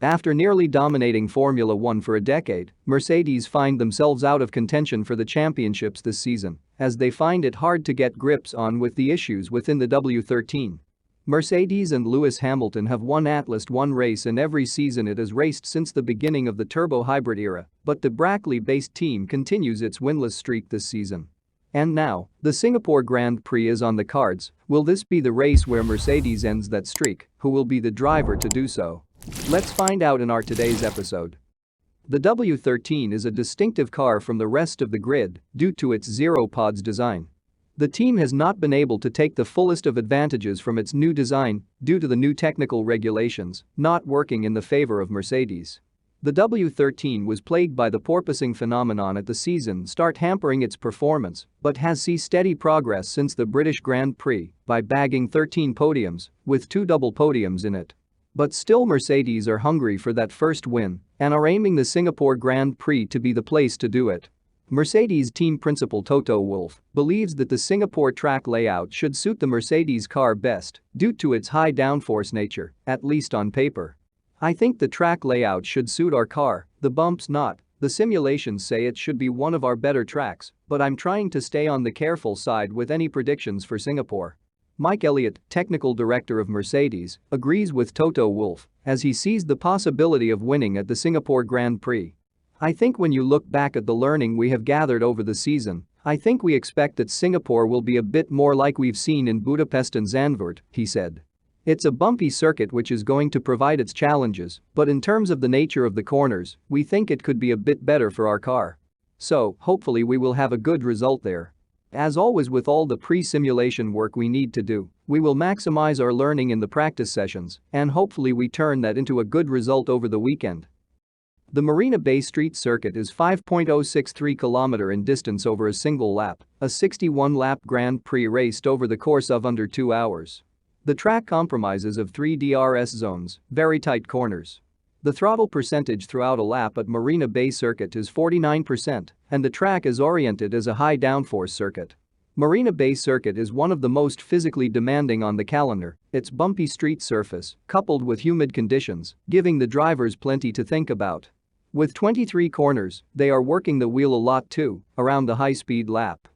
After nearly dominating Formula One for a decade, Mercedes find themselves out of contention for the championships this season, as they find it hard to get grips on with the issues within the W13. Mercedes and Lewis Hamilton have won at least one race in every season it has raced since the beginning of the turbo hybrid era, but the Brackley-based team continues its winless streak this season. And now, the Singapore Grand Prix is on the cards. Will this be the race where Mercedes ends that streak? Who will be the driver to do so? Let's find out in our today's episode. The W13 is a distinctive car from the rest of the grid due to its zero pods design. The team has not been able to take the fullest of advantages from its new design due to the new technical regulations not working in the favor of Mercedes. The W13 was plagued by the porpoising phenomenon at the season start, hampering its performance, but has seen steady progress since the British Grand Prix by bagging 13 podiums, with 2 double podiums in it. But still, Mercedes are hungry for that first win and are aiming the Singapore Grand Prix to be the place to do it. Mercedes team principal Toto Wolff believes that the Singapore track layout should suit the Mercedes car best due to its high downforce nature, at least on paper. "I think the track layout should suit our car, the bumps not. The simulations say it should be one of our better tracks, but I'm trying to stay on the careful side with any predictions for Singapore." Mike Elliott, technical director of Mercedes, agrees with Toto Wolff as he sees the possibility of winning at the Singapore Grand Prix. "I think when you look back at the learning we have gathered over the season, I think we expect that Singapore will be a bit more like we've seen in Budapest and Zandvoort," he said. "It's a bumpy circuit which is going to provide its challenges, but in terms of the nature of the corners, we think it could be a bit better for our car. So, hopefully we will have a good result there. As always with all the pre-simulation work we need to do, we will maximize our learning in the practice sessions, and hopefully we turn that into a good result over the weekend." The Marina Bay Street Circuit is 5.063 km in distance over a single lap, a 61-lap Grand Prix raced over the course of under 2 hours. The track compromises of 3 DRS zones, very tight corners. The throttle percentage throughout a lap at Marina Bay Circuit is 49%, and the track is oriented as a high downforce circuit. Marina Bay Circuit is one of the most physically demanding on the calendar, its bumpy street surface, coupled with humid conditions, giving the drivers plenty to think about. With 23 corners, they are working the wheel a lot too, around the high-speed lap.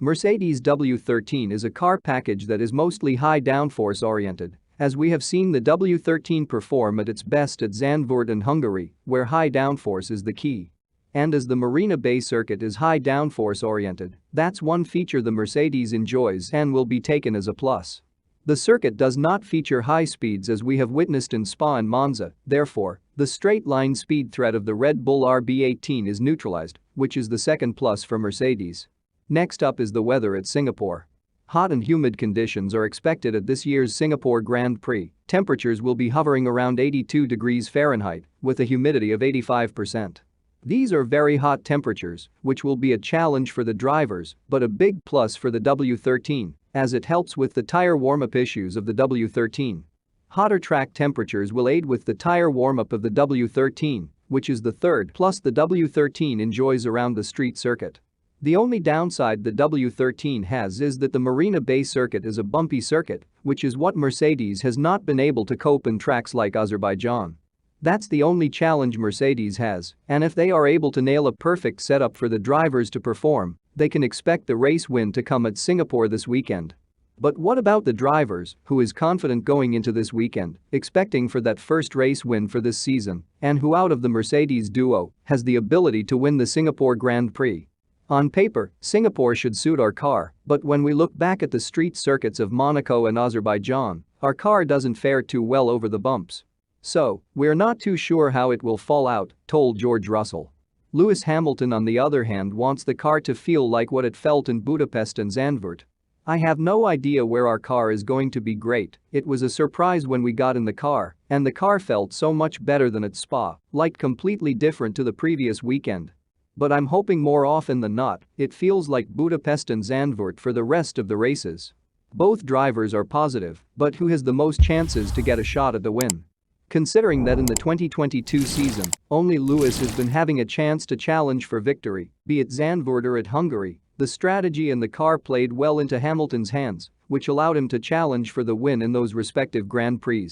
Mercedes W13 is a car package that is mostly high downforce oriented, as we have seen the W13 perform at its best at Zandvoort and Hungary, where high downforce is the key. And as the Marina Bay Circuit is high downforce oriented, that's one feature the Mercedes enjoys and will be taken as a plus. The circuit does not feature high speeds as we have witnessed in Spa and Monza, therefore, the straight-line speed threat of the Red Bull RB18 is neutralized, which is the second plus for Mercedes. Next up is the weather at Singapore. Hot and humid conditions are expected at this year's Singapore Grand Prix. Temperatures will be hovering around 82 degrees Fahrenheit, with a humidity of 85%. These are very hot temperatures, which will be a challenge for the drivers, but a big plus for the W13, as it helps with the tire warm-up issues of the W13. Hotter track temperatures will aid with the tire warm-up of the W13, which is the third plus the W13 enjoys around the street circuit. The only downside the W13 has is that the Marina Bay Circuit is a bumpy circuit, which is what Mercedes has not been able to cope in tracks like Azerbaijan. That's the only challenge Mercedes has, and if they are able to nail a perfect setup for the drivers to perform, they can expect the race win to come at Singapore this weekend. But what about the drivers, who is confident going into this weekend, expecting for that first race win for this season, and who out of the Mercedes duo has the ability to win the Singapore Grand Prix? On paper, Singapore should suit our car, but when we look back at the street circuits of Monaco and Azerbaijan, our car doesn't fare too well over the bumps. So, we're not too sure how it will fall out, told George Russell. Lewis Hamilton on the other hand wants the car to feel like what it felt in Budapest and Zandvoort. "I have no idea where our car is going to be great. It was a surprise when we got in the car, and the car felt so much better than at Spa, like completely different to the previous weekend. But I'm hoping more often than not, it feels like Budapest and Zandvoort for the rest of the races." Both drivers are positive, but who has the most chances to get a shot at the win? Considering that in the 2022 season, only Lewis has been having a chance to challenge for victory, be it Zandvoort or at Hungary, the strategy in the car played well into Hamilton's hands, which allowed him to challenge for the win in those respective Grand Prix.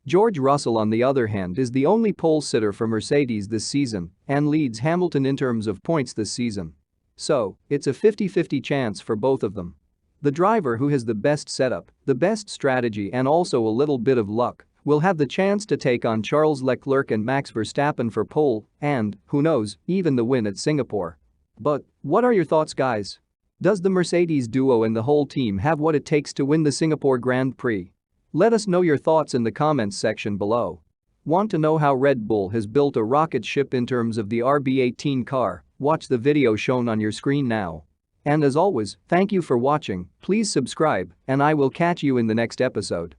George Russell, on the other hand, is the only pole sitter for Mercedes this season and leads Hamilton in terms of points this season. So, it's a 50-50 chance for both of them. The driver who has the best setup, the best strategy and also a little bit of luck will have the chance to take on Charles Leclerc and Max Verstappen for pole and, who knows, even the win at Singapore. But what are your thoughts, guys? Does the Mercedes duo and the whole team have what it takes to win the Singapore Grand Prix? Let us know your thoughts in the comments section below. Want to know how Red Bull has built a rocket ship in terms of the RB18 car? Watch the video shown on your screen now. And as always, thank you for watching, please subscribe, and I will catch you in the next episode.